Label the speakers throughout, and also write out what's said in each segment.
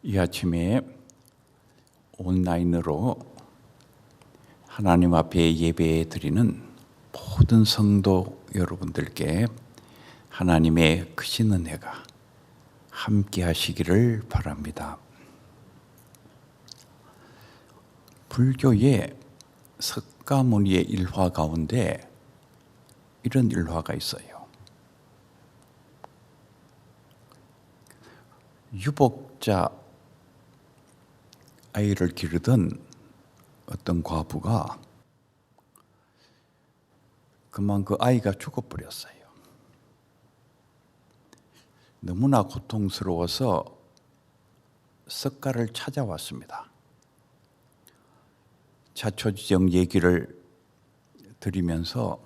Speaker 1: 이 아침에 온라인으로 하나님 앞에 예배 드리는 모든 성도 여러분들께 하나님의 크신 은혜가 함께 하시기를 바랍니다. 불교의 석가모니의 일화 가운데 이런 일화가 있어요. 유복자 아이를 기르던 어떤 과부가 그만 그 아이가 죽어버렸어요. 너무나 고통스러워서 석가를 찾아왔습니다. 자초지정 얘기를 드리면서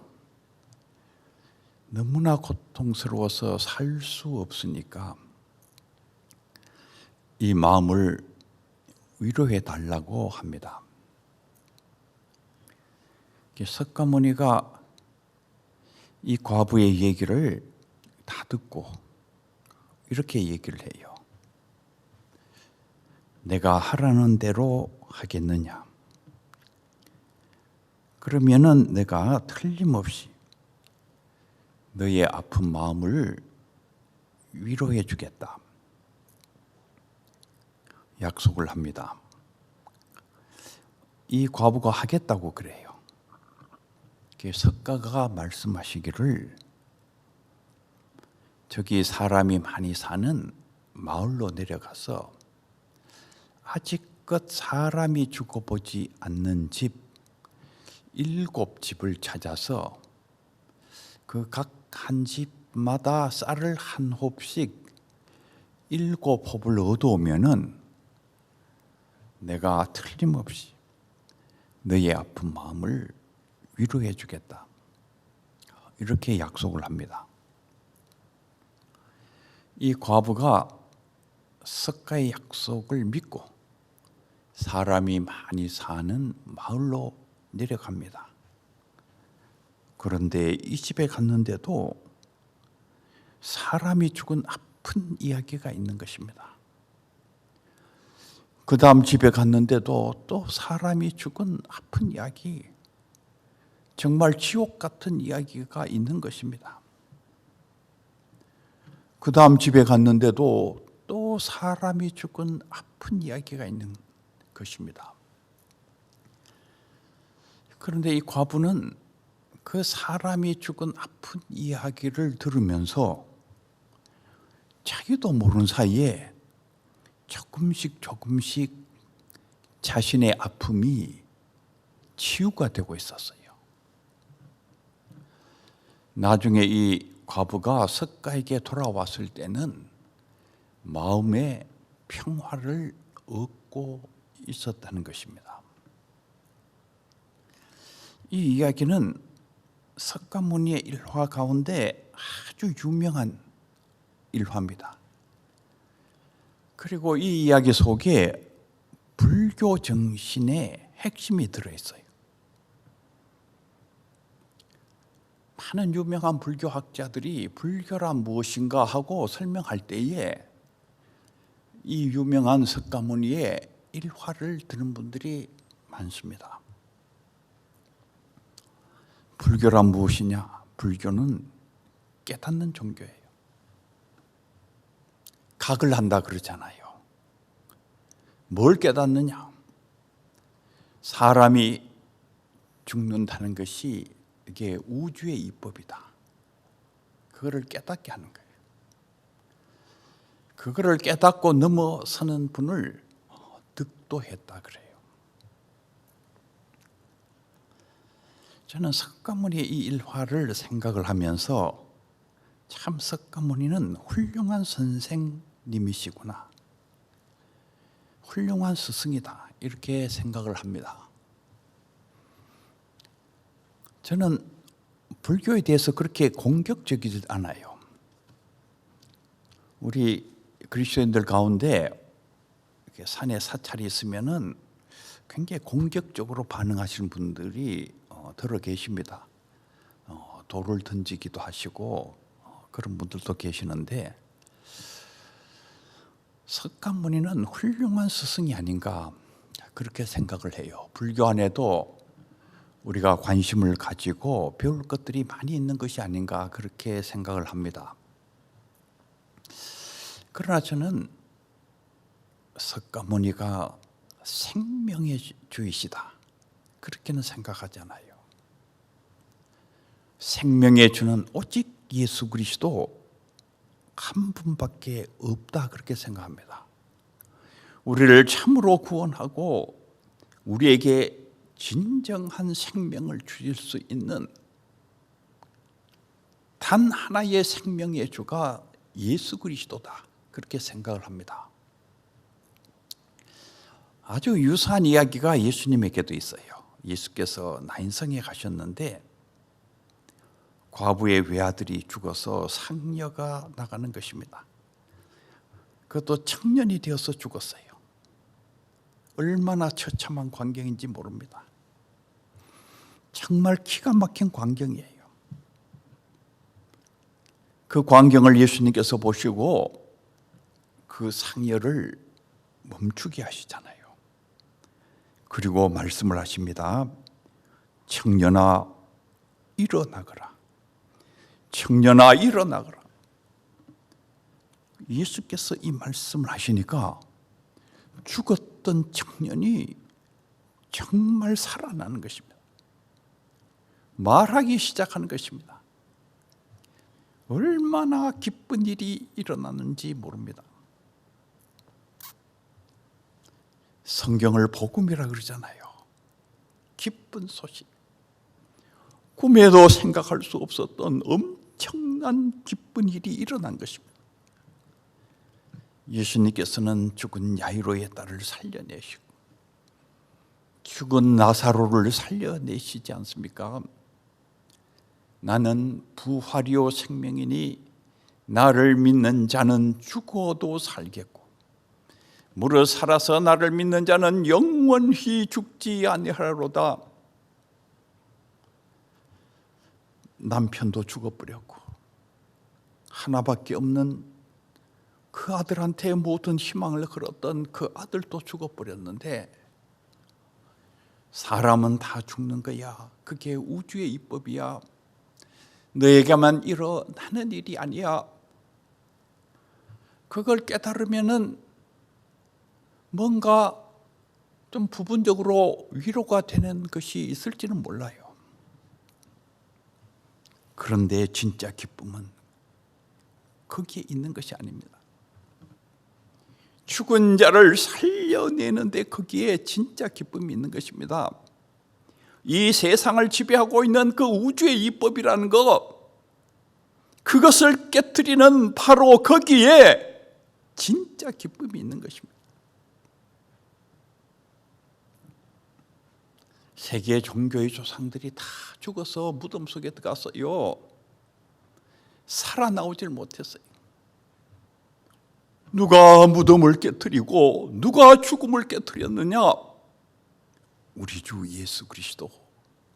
Speaker 1: 너무나 고통스러워서 살 수 없으니까 이 마음을 위로해 달라고 합니다. 석가모니가 이 과부의 얘기를 다 듣고 이렇게 얘기를 해요. 내가 하라는 대로 하겠느냐? 그러면은 내가 틀림없이 너의 아픈 마음을 위로해 주겠다. 약속을 합니다. 이 과부가 하겠다고 그래요. 석가가 말씀하시기를 저기 사람이 많이 사는 마을로 내려가서 아직껏 사람이 죽어보지 않는 집 7집을 찾아서 그 각 한 집마다 쌀을 한 홉씩 7홉을 얻어오면은 내가 틀림없이 너의 아픈 마음을 위로해 주겠다. 이렇게 약속을 합니다. 이 과부가 석가의 약속을 믿고 사람이 많이 사는 마을로 내려갑니다. 그런데 이 집에 갔는데도 사람이 죽은 아픈 이야기가 있는 것입니다. 그 다음 집에 갔는데도 또 사람이 죽은 아픈 이야기, 정말 지옥 같은 이야기가 있는 것입니다. 그 다음 집에 갔는데도 또 사람이 죽은 아픈 이야기가 있는 것입니다. 그런데 이 과부는 그 사람이 죽은 아픈 이야기를 들으면서 자기도 모르는 사이에 조금씩 자신의 아픔이 치유가 되고 있었어요. 나중에 이 과부가 석가에게 돌아왔을 때는 마음의 평화를 얻고 있었다는 것입니다. 이 이야기는 석가모니의 일화 가운데 아주 유명한 일화입니다. 그리고 이 이야기 속에 불교 정신의 핵심이 들어있어요. 많은 유명한 불교학자들이 불교란 무엇인가 하고 설명할 때에 이 유명한 석가모니의 일화를 들은 분들이 많습니다. 불교란 무엇이냐? 불교는 깨닫는 종교예요. 각을 한다 그러잖아요. 뭘 깨닫느냐? 사람이 죽는다는 것이 이게 우주의 이법이다. 그거를 깨닫게 하는 거예요. 그거를 깨닫고 넘어서는 분을 득도했다 그래요. 저는 석가모니의 이 일화를 생각을 하면서 참 석가모니는 훌륭한 선생님이시구나. 훌륭한 스승이다. 이렇게 생각을 합니다. 저는 불교에 대해서 그렇게 공격적이지 않아요. 우리 그리스도인들 가운데 이렇게 산에 사찰이 있으면은 굉장히 공격적으로 반응하시는 분들이 들어 계십니다. 돌을 던지기도 하시고 그런 분들도 계시는데 석가모니는 훌륭한 스승이 아닌가 그렇게 생각을 해요. 불교 안에도 우리가 관심을 가지고 배울 것들이 많이 있는 것이 아닌가 그렇게 생각을 합니다. 그러나 저는 석가모니가 생명의 주이시다 그렇게는 생각하지 않아요. 생명의 주는 오직 예수 그리스도 한 분밖에 없다 그렇게 생각합니다. 우리를 참으로 구원하고 우리에게 진정한 생명을 주실 수 있는 단 하나의 생명의 주가 예수 그리스도다 그렇게 생각을 합니다. 아주 유사한 이야기가 예수님에게도 있어요. 예수께서 나인성에 가셨는데 과부의 외아들이 죽어서 상녀가 나가는 것입니다. 그것도 청년이 되어서 죽었어요. 얼마나 처참한 광경인지 모릅니다. 정말 기가 막힌 광경이에요. 그 광경을 예수님께서 보시고 그 상여를 멈추게 하시잖아요. 그리고 말씀을 하십니다. 청년아 일어나거라. 청년아 일어나거라. 예수께서 이 말씀을 하시니까 죽었던 청년이 정말 살아나는 것입니다. 말하기 시작하는 것입니다. 얼마나 기쁜 일이 일어나는지 모릅니다. 성경을 복음이라 그러잖아요. 기쁜 소식. 꿈에도 생각할 수 없었던 엄청난 기쁜 일이 일어난 것입니다. 예수님께서는 죽은 야이로의 딸을 살려내시고 죽은 나사로를 살려내시지 않습니까? 나는 부활이요 생명이니 나를 믿는 자는 죽어도 살겠고 무릇 살아서 나를 믿는 자는 영원히 죽지 아니하리로다. 남편도 죽어버렸고 하나밖에 없는 그 아들한테 모든 희망을 걸었던 그 아들도 죽어버렸는데 사람은 다 죽는 거야. 그게 우주의 입법이야. 너에게만 일어나는 일이 아니야. 그걸 깨달으면은 뭔가 좀 부분적으로 위로가 되는 것이 있을지는 몰라요. 그런데 진짜 기쁨은 거기에 있는 것이 아닙니다. 죽은 자를 살려내는데 거기에 진짜 기쁨이 있는 것입니다. 이 세상을 지배하고 있는 그 우주의 이법이라는 것, 그것을 깨트리는 바로 거기에 진짜 기쁨이 있는 것입니다. 세계 종교의 조상들이 다 죽어서 무덤 속에 들어갔어요. 살아나오질 못했어요. 누가 무덤을 깨트리고 누가 죽음을 깨트렸느냐? 우리 주 예수 그리스도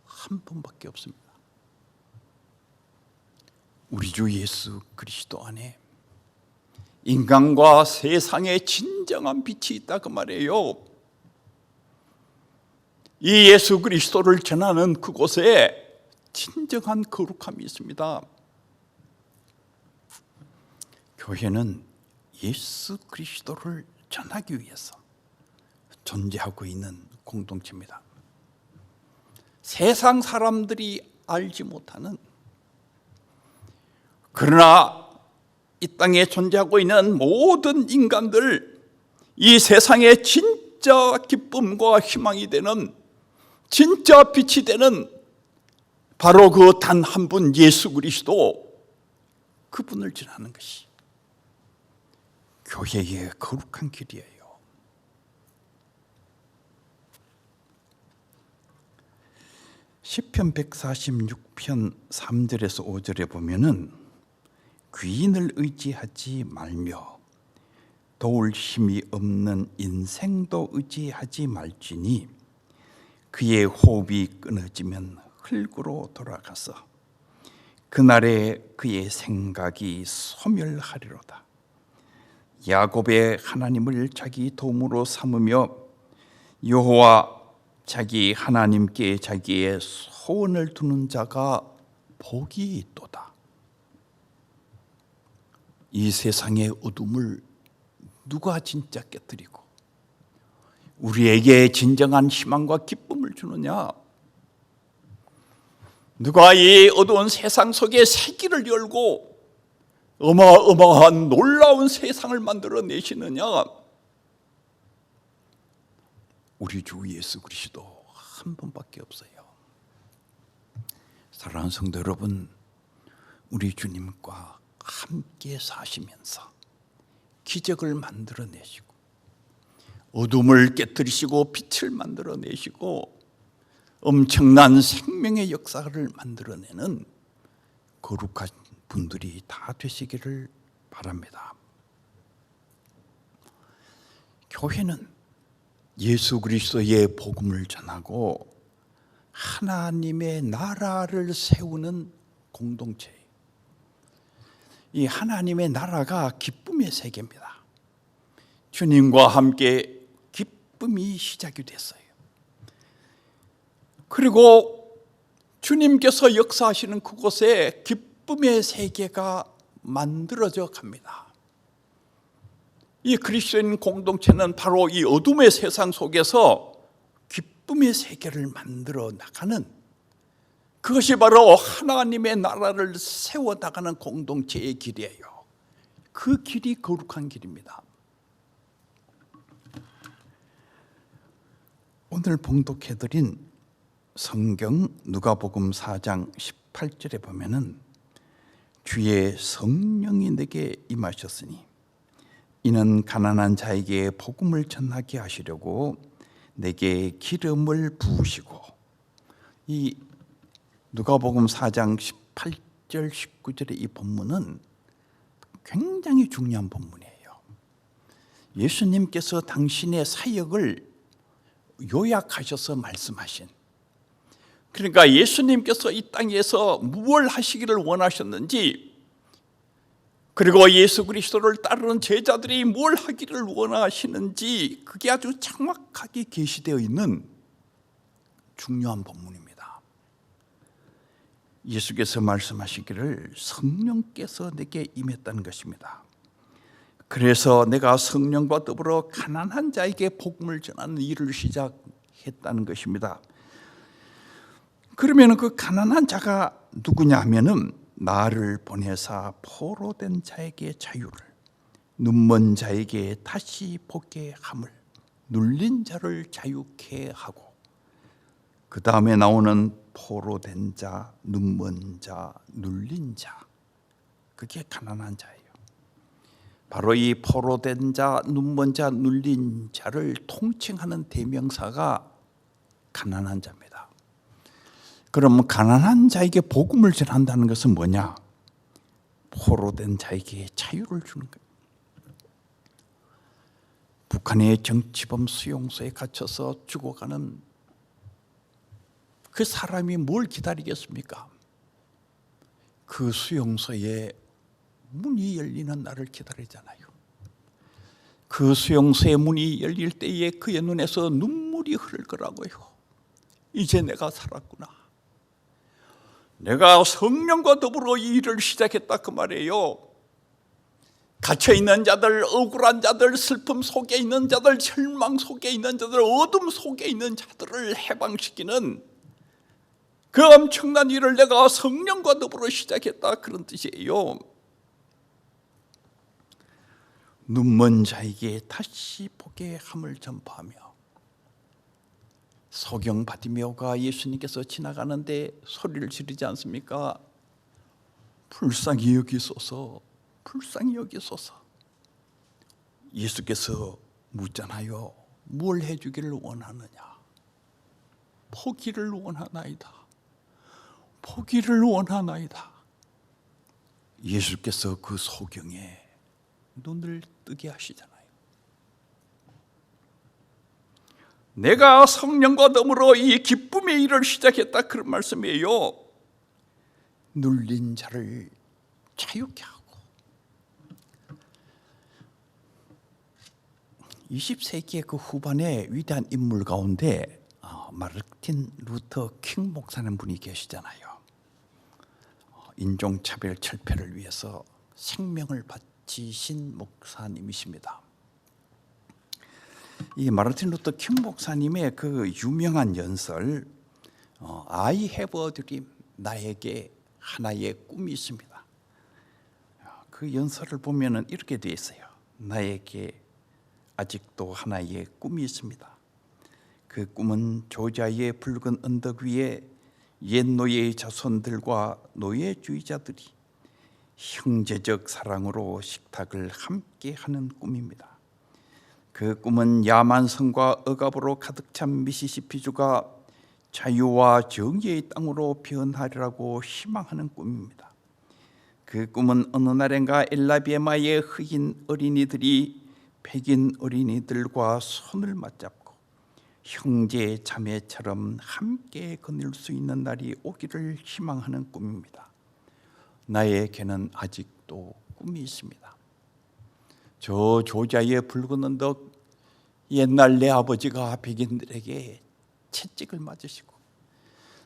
Speaker 1: 한 분밖에 없습니다. 우리 주 예수 그리스도 안에 인간과 세상의 진정한 빛이 있다 그 말이에요. 이 예수 그리스도를 전하는 그곳에 진정한 거룩함이 있습니다. 교회는 예수 그리스도를 전하기 위해서 존재하고 있는 공동체입니다. 세상 사람들이 알지 못하는, 그러나 이 땅에 존재하고 있는 모든 인간들, 이 세상의 진짜 기쁨과 희망이 되는, 진짜 빛이 되는 바로 그 단 한 분 예수 그리스도, 그분을 전하는 것이 교회의 거룩한 길이에요. 시편 146편 3절에서 5절에 보면은 귀인을 의지하지 말며 도울 힘이 없는 인생도 의지하지 말지니 그의 호흡이 끊어지면 흙으로 돌아가서 그날에 그의 생각이 소멸하리로다. 야곱의 하나님을 자기 도움으로 삼으며 여호와 자기 하나님께 자기의 소원을 두는 자가 복이 있도다. 이 세상의 어둠을 누가 진짜 깨뜨리고 우리에게 진정한 희망과 기쁨을 주느냐? 누가 이 어두운 세상 속에 새길을 열고 어마어마한 놀라운 세상을 만들어내시느냐? 우리 주 예수 그리스도 한 분밖에 없어요. 사랑하는 성도 여러분, 우리 주님과 함께 사시면서 기적을 만들어내시고 어둠을 깨뜨리시고 빛을 만들어내시고 엄청난 생명의 역사를 만들어내는 거룩한 분들이 다 되시기를 바랍니다. 교회는 예수 그리스도의 복음을 전하고 하나님의 나라를 세우는 공동체예요. 이 하나님의 나라가 기쁨의 세계입니다. 주님과 함께 기쁨이 시작이 됐어요. 그리고 주님께서 역사하시는 그곳에 기쁨의 세계가 만들어져 갑니다. 이 그리스도인 공동체는 바로 이 어둠의 세상 속에서 기쁨의 세계를 만들어 나가는, 그것이 바로 하나님의 나라를 세워나가는 공동체의 길이에요. 그 길이 거룩한 길입니다. 오늘 봉독해드린 성경 누가복음 4장 18절에 보면은 주의 성령이 내게 임하셨으니 이는 가난한 자에게 복음을 전하게 하시려고 내게 기름을 부으시고, 이 누가복음 4장 18절 19절의 이 본문은 굉장히 중요한 본문이에요. 예수님께서 당신의 사역을 요약하셔서 말씀하신, 그러니까 예수님께서 이 땅에서 무엇을 하시기를 원하셨는지, 그리고 예수 그리스도를 따르는 제자들이 뭘 하기를 원하시는지 그게 아주 정확하게 계시되어 있는 중요한 본문입니다. 예수께서 말씀하시기를 성령께서 내게 임했다는 것입니다. 그래서 내가 성령과 더불어 가난한 자에게 복음을 전하는 일을 시작했다는 것입니다. 그러면 그 가난한 자가 누구냐 하면은 나를 보내사 포로된 자에게 자유를, 눈먼 자에게 다시 보게 함을, 눌린 자를 자유케 하고, 그 다음에 나오는 포로된 자, 눈먼 자, 눌린 자, 그게 가난한 자예요. 바로 이 포로된 자, 눈먼 자, 눌린 자를 통칭하는 대명사가 가난한 자입니다. 그럼 가난한 자에게 복음을 전한다는 것은 뭐냐? 포로된 자에게 자유를 주는 거예요. 북한의 정치범 수용소에 갇혀서 죽어가는 그 사람이 뭘 기다리겠습니까? 그 수용소에 문이 열리는 날을 기다리잖아요. 그 수용소의 문이 열릴 때에 그의 눈에서 눈물이 흐를 거라고요. 이제 내가 살았구나. 내가 성령과 더불어 이 일을 시작했다, 그 말이에요. 갇혀있는 자들, 억울한 자들, 슬픔 속에 있는 자들, 절망 속에 있는 자들, 어둠 속에 있는 자들을 해방시키는 그 엄청난 일을 내가 성령과 더불어 시작했다, 그런 뜻이에요. 눈먼 자에게 다시 보게 함을 전파하며, 소경 바디메오가 예수님께서 지나가는데 소리를 지르지 않습니까? 불쌍히 여기소서, 불쌍히 여기소서. 예수께서 묻잖아요. 뭘 해주기를 원하느냐? 포기를 원하나이다. 포기를 원하나이다. 예수께서 그 소경에 눈을 뜨게 하시잖아요. 내가 성령과 더불어 이 기쁨의 일을 시작했다, 그런 말씀이에요. 눌린 자를 자유케 하고, 20세기의 그 후반에 위대한 인물 가운데 마르틴 루터 킹 목사님 분이 계시잖아요. 인종차별 철폐를 위해서 생명을 바치신 목사님이십니다. 이 마르틴 루터 킹 목사님의 그 유명한 연설 I have a dream, 나에게 하나의 꿈이 있습니다. 그 연설을 보면은 이렇게 되어 있어요. 나에게 아직도 하나의 꿈이 있습니다. 그 꿈은 조지아의 붉은 언덕 위에 옛 노예의 자손들과 노예주의자들이 형제적 사랑으로 식탁을 함께 하는 꿈입니다. 그 꿈은 야만성과 억압으로 가득 찬 미시시피주가 자유와 정의의 땅으로 변하리라고 희망하는 꿈입니다. 그 꿈은 어느 날인가 엘라비에마의 흑인 어린이들이 백인 어린이들과 손을 맞잡고 형제 자매처럼 함께 거닐 수 있는 날이 오기를 희망하는 꿈입니다. 나에게는 아직도 꿈이 있습니다. 저 조지아의 붉은 언덕, 옛날 내 아버지가 백인들에게 채찍을 맞으시고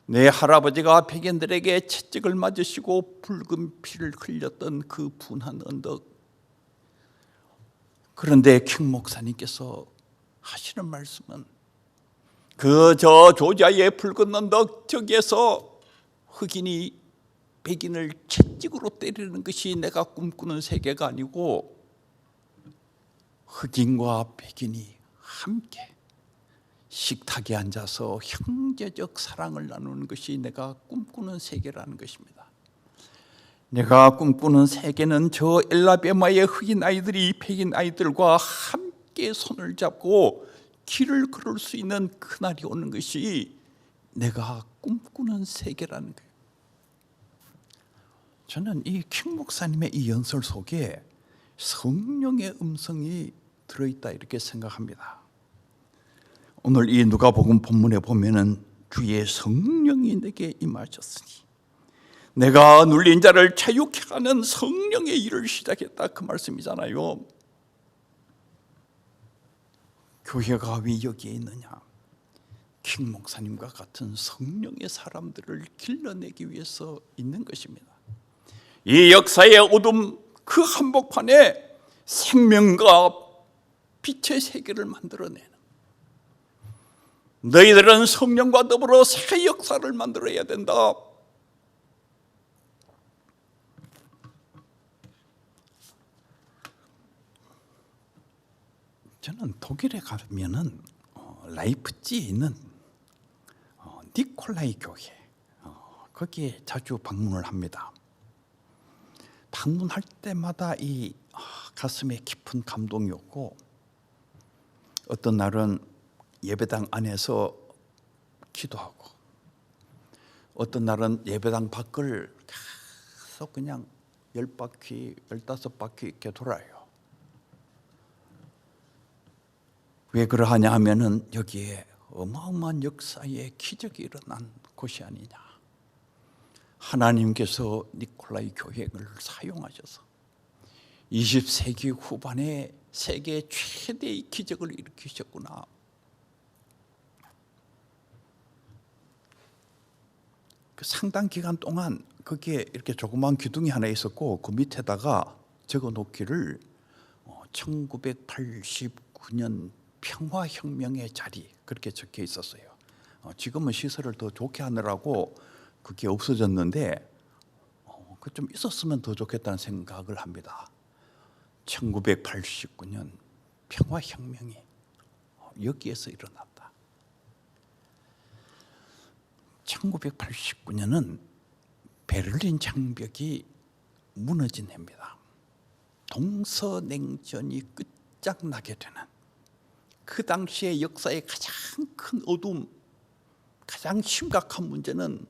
Speaker 1: 내 할아버지가 백인들에게 채찍을 맞으시고 붉은 피를 흘렸던 그 분한 언덕. 그런데 킹 목사님께서 하시는 말씀은 그 저 조지아의 붉은 언덕 저기에서 흑인이 백인을 채찍으로 때리는 것이 내가 꿈꾸는 세계가 아니고 흑인과 백인이 함께 식탁에 앉아서 형제적 사랑을 나누는 것이 내가 꿈꾸는 세계라는 것입니다. 내가 꿈꾸는 세계는 저 엘라베마의 흑인 아이들이 백인 아이들과 함께 손을 잡고 길을 걸을 수 있는 그날이 오는 것이 내가 꿈꾸는 세계라는 거예요. 저는 이 킹 목사님의 이 연설 속에 성령의 음성이 들어있다 이렇게 생각합니다. 오늘 이 누가복음 본문에 보면은 주의 성령이 내게 임하셨으니 내가 눌린 자를 자유케 하는 성령의 일을 시작했다 그 말씀이잖아요. 교회가 왜 여기에 있느냐? 킹 목사님과 같은 성령의 사람들을 길러내기 위해서 있는 것입니다. 이 역사의 어둠 그 한복판에 생명과 빛의 세계를 만들어내는, 너희들은 성령과 더불어 새 역사를 만들어야 된다. 저는 독일에 가면은 라이프치히에 있는 니콜라이 교회 거기에 자주 방문을 합니다. 방문할 때마다 이 가슴에 깊은 감동이 오고, 어떤 날은 예배당 안에서 기도하고 어떤 날은 예배당 밖을 계속 그냥 10바퀴, 15바퀴 이렇게 돌아요. 왜 그러하냐 하면은 여기에 어마어마한 역사의 기적이 일어난 곳이 아니냐. 하나님께서 니콜라이 교회를 사용하셔서 20세기 후반에 세계 최대의 기적을 일으키셨구나. 그 상당 기간 동안 거기에 이렇게 조그만 기둥이 하나 있었고 그 밑에다가 적어 놓기를 1989년 평화혁명의 자리 그렇게 적혀 있었어요. 지금은 시설을 더 좋게 하느라고 그게 없어졌는데 그 좀 있었으면 더 좋겠다는 생각을 합니다. 1989년 평화혁명이 여기에서 일어났다. 1989년은 베를린 장벽이 무너진 해입니다. 동서냉전이 끝장나게 되는, 그 당시의 역사의 가장 큰 어둠, 가장 심각한 문제는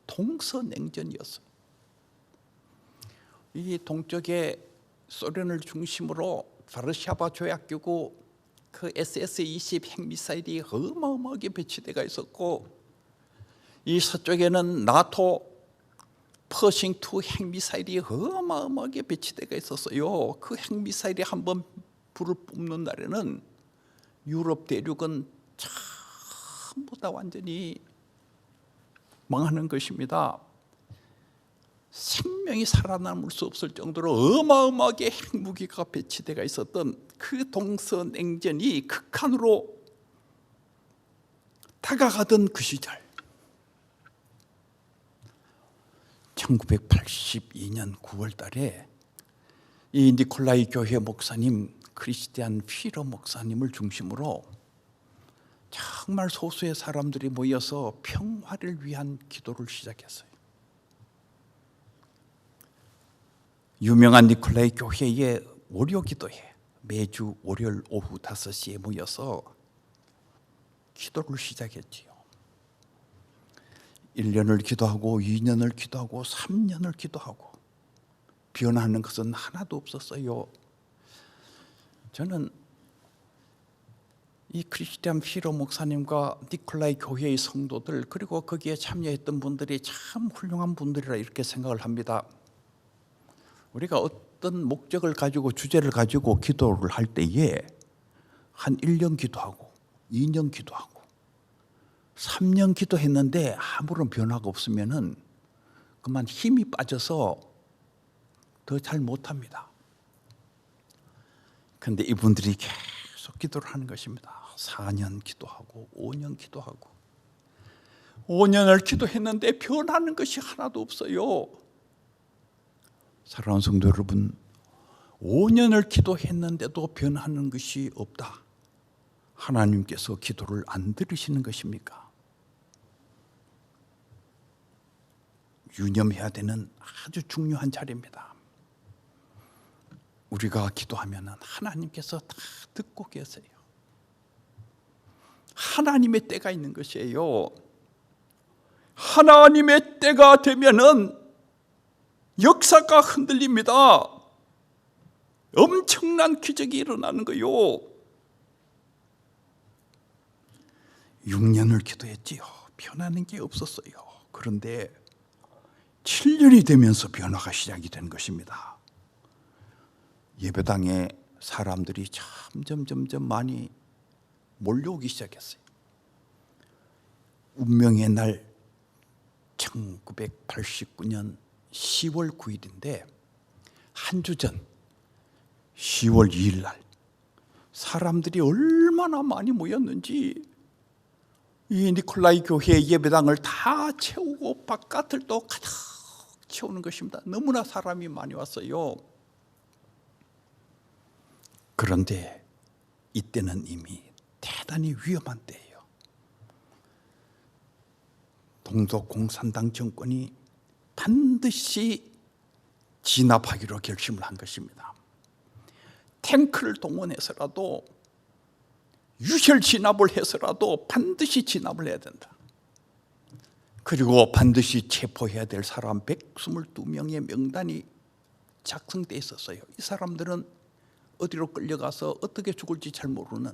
Speaker 1: 동서냉전이었어요. 이 동쪽에 소련을 중심으로 바르샤바 조약기구 그 SS-20 핵미사일이 어마어마하게 배치되어 있었고, 이 서쪽에는 나토 퍼싱2 핵미사일이 어마어마하게 배치되어 있었어요. 그 핵미사일이 한번 불을 뿜는 날에는 유럽 대륙은 전부 다 완전히 망하는 것입니다. 생명이 살아남을 수 없을 정도로 어마어마하게 핵무기가 배치되어 있었던 그 동서냉전이 극한으로 다가가던 그 시절, 1982년 9월 달에 이 니콜라이 교회 목사님, 크리스티안 피러 목사님을 중심으로 정말 소수의 사람들이 모여서 평화를 위한 기도를 시작했어요. 유명한 니콜라이 교회의 월요 기도회, 매주 월요일 오후 5시에 모여서 기도를 시작했지요. 1년을 기도하고 2년을 기도하고 3년을 기도하고 변하는 것은 하나도 없었어요. 저는 이 크리스티안 피러 목사님과 니콜라이 교회의 성도들, 그리고 거기에 참여했던 분들이 참 훌륭한 분들이라 이렇게 생각을 합니다. 우리가 어떤 목적을 가지고, 주제를 가지고 기도를 할 때에 한 1년 기도하고 2년 기도하고 3년 기도했는데 아무런 변화가 없으면은 그만 힘이 빠져서 더 잘 못합니다. 그런데 이분들이 계속 기도를 하는 것입니다. 4년 기도하고 5년 기도하고 5년을 기도했는데 변하는 것이 하나도 없어요. 사랑하는 성도 여러분, 5년을 기도했는데도 변하는 것이 없다. 하나님께서 기도를 안 들으시는 것입니까? 유념해야 되는 아주 중요한 자리입니다. 우리가 기도하면 하나님께서 다 듣고 계세요. 하나님의 때가 있는 것이에요. 하나님의 때가 되면은 역사가 흔들립니다. 엄청난 기적이 일어나는 거요. 6년을 기도했지요. 변하는 게 없었어요. 그런데 7년이 되면서 변화가 시작이 된 것입니다. 예배당에 사람들이 점점 많이 몰려오기 시작했어요. 운명의 날 1989년 10월 9일인데 한 주 전 10월 2일 날 사람들이 얼마나 많이 모였는지 이 니콜라이 교회 예배당을 다 채우고 바깥을 또 가득 채우는 것입니다. 너무나 사람이 많이 왔어요. 그런데 이때는 이미 대단히 위험한 때예요. 동독공산당 정권이 반드시 진압하기로 결심을 한 것입니다. 탱크를 동원해서라도, 유혈 진압을 해서라도 반드시 진압을 해야 된다. 그리고 반드시 체포해야 될 사람 122명의 명단이 작성되어 있었어요. 이 사람들은 어디로 끌려가서 어떻게 죽을지 잘 모르는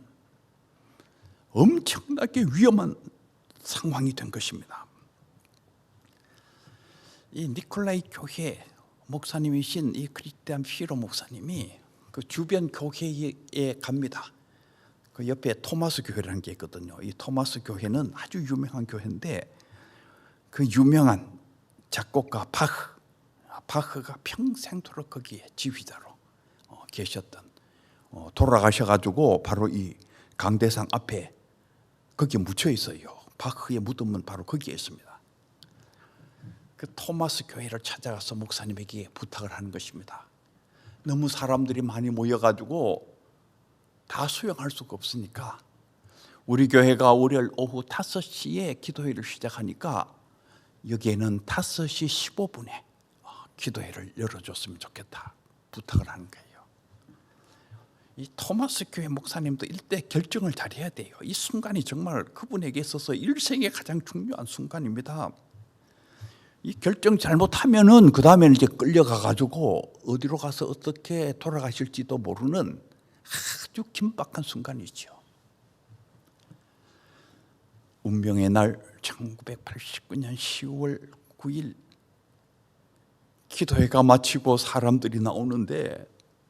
Speaker 1: 엄청나게 위험한 상황이 된 것입니다. 이 니콜라이 교회 목사님이신 이 크리스티안 피러 목사님이 그 주변 교회에 갑니다. 그 옆에 토마스 교회라는 게 있거든요. 이 토마스 교회는 아주 유명한 교회인데 그 유명한 작곡가 바흐가 평생토록 거기에 지휘자로 계셨던, 돌아가셔가지고 바로 이 강대상 앞에 거기에 묻혀 있어요. 바흐의 무덤은 바로 거기에 있습니다. 그 토마스 교회를 찾아가서 목사님에게 부탁을 하는 것입니다. 너무 사람들이 많이 모여가지고 다 수용할 수가 없으니까 우리 교회가 월요일 오후 5시에 기도회를 시작하니까 여기에는 5시 15분에 기도회를 열어줬으면 좋겠다 부탁을 하는 거예요. 이 토마스 교회 목사님도 일대 결정을 잘해야 돼요. 이 순간이 정말 그분에게 있어서 일생의 가장 중요한 순간입니다. 이 결정 잘못하면은 그 다음에는 이제 끌려가가지고 어디로 가서 어떻게 돌아가실지도 모르는 아주 긴박한 순간이죠. 운명의 날 1989년 10월 9일 기도회가 마치고 사람들이 나오는데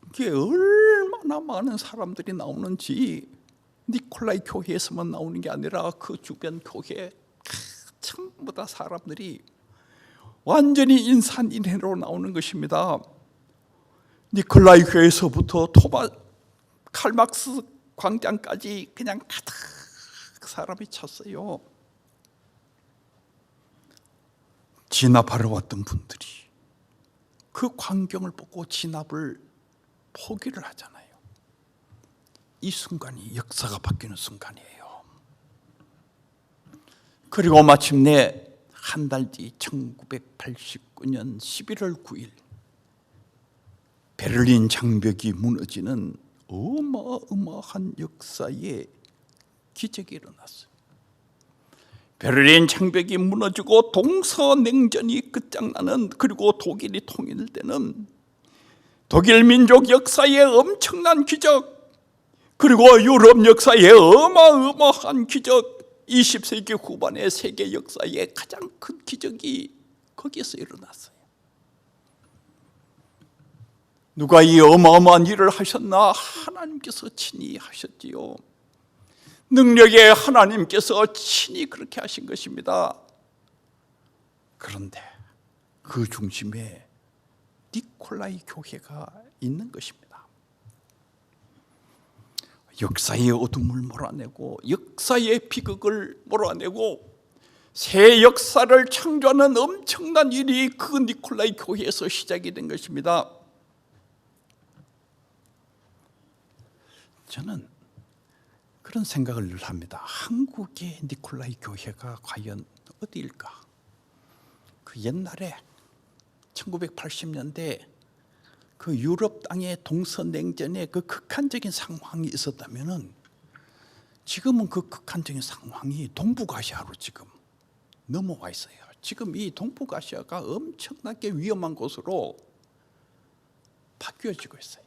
Speaker 1: 이게 얼마나 많은 사람들이 나오는지 니콜라이 교회에서만 나오는 게 아니라 그 주변 교회 전부 다 사람들이 완전히 인산인해로 나오는 것입니다. 니콜라이 교회에서부터 칼막스 광장까지 그냥 가득 사람이 찼어요. 진압하러 왔던 분들이 그 광경을 보고 진압을 포기를 하잖아요. 이 순간이 역사가 바뀌는 순간이에요. 그리고 마침내 한 달 뒤 1989년 11월 9일 베를린 장벽이 무너지는 어마어마한 역사의 기적이 일어났어요. 베를린 장벽이 무너지고 동서냉전이 끝장나는, 그리고 독일이 통일되는 독일 민족 역사의 엄청난 기적, 그리고 유럽 역사의 어마어마한 기적, 20세기 후반의 세계 역사의 가장 큰 기적이 거기에서 일어났어요. 누가 이 어마어마한 일을 하셨나? 하나님께서 친히 하셨지요. 능력의 하나님께서 친히 그렇게 하신 것입니다. 그런데 그 중심에 니콜라이 교회가 있는 것입니다. 역사의 어둠을 몰아내고 역사의 비극을 몰아내고 새 역사를 창조하는 엄청난 일이 그 니콜라이 교회에서 시작이 된 것입니다. 저는 그런 생각을 늘 합니다. 한국의 니콜라이 교회가 과연 어디일까? 그 옛날에 1980년대 그 유럽 땅의 동서냉전의 그 극한적인 상황이 있었다면은 지금은 그 극한적인 상황이 동북아시아로 지금 넘어와 있어요. 지금 이 동북아시아가 엄청나게 위험한 곳으로 바뀌어지고 있어요.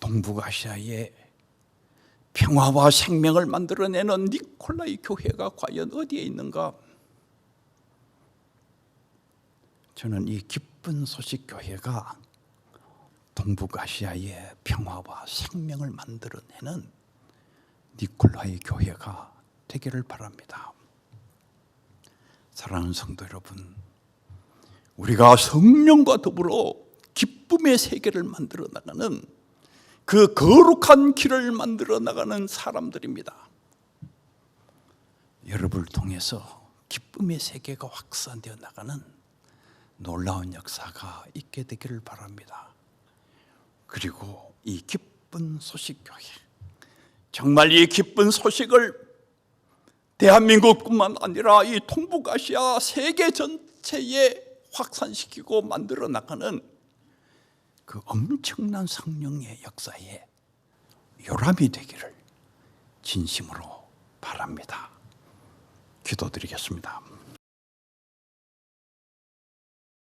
Speaker 1: 동북아시아에 평화와 생명을 만들어내는 니콜라이 교회가 과연 어디에 있는가? 저는 이 기쁜 소식 교회가 동북아시아의 평화와 생명을 만들어내는 니콜라이 교회가 되기를 바랍니다. 사랑하는 성도 여러분, 우리가 성령과 더불어 기쁨의 세계를 만들어 나가는 그 거룩한 길을 만들어 나가는 사람들입니다. 여러분을 통해서 기쁨의 세계가 확산되어 나가는 놀라운 역사가 있게 되기를 바랍니다. 그리고 이 기쁜 소식 교회, 정말 이 기쁜 소식을 대한민국뿐만 아니라 이 동북아시아 세계 전체에 확산시키고 만들어 나가는 그 엄청난 성령의 역사에 요람이 되기를 진심으로 바랍니다. 기도드리겠습니다.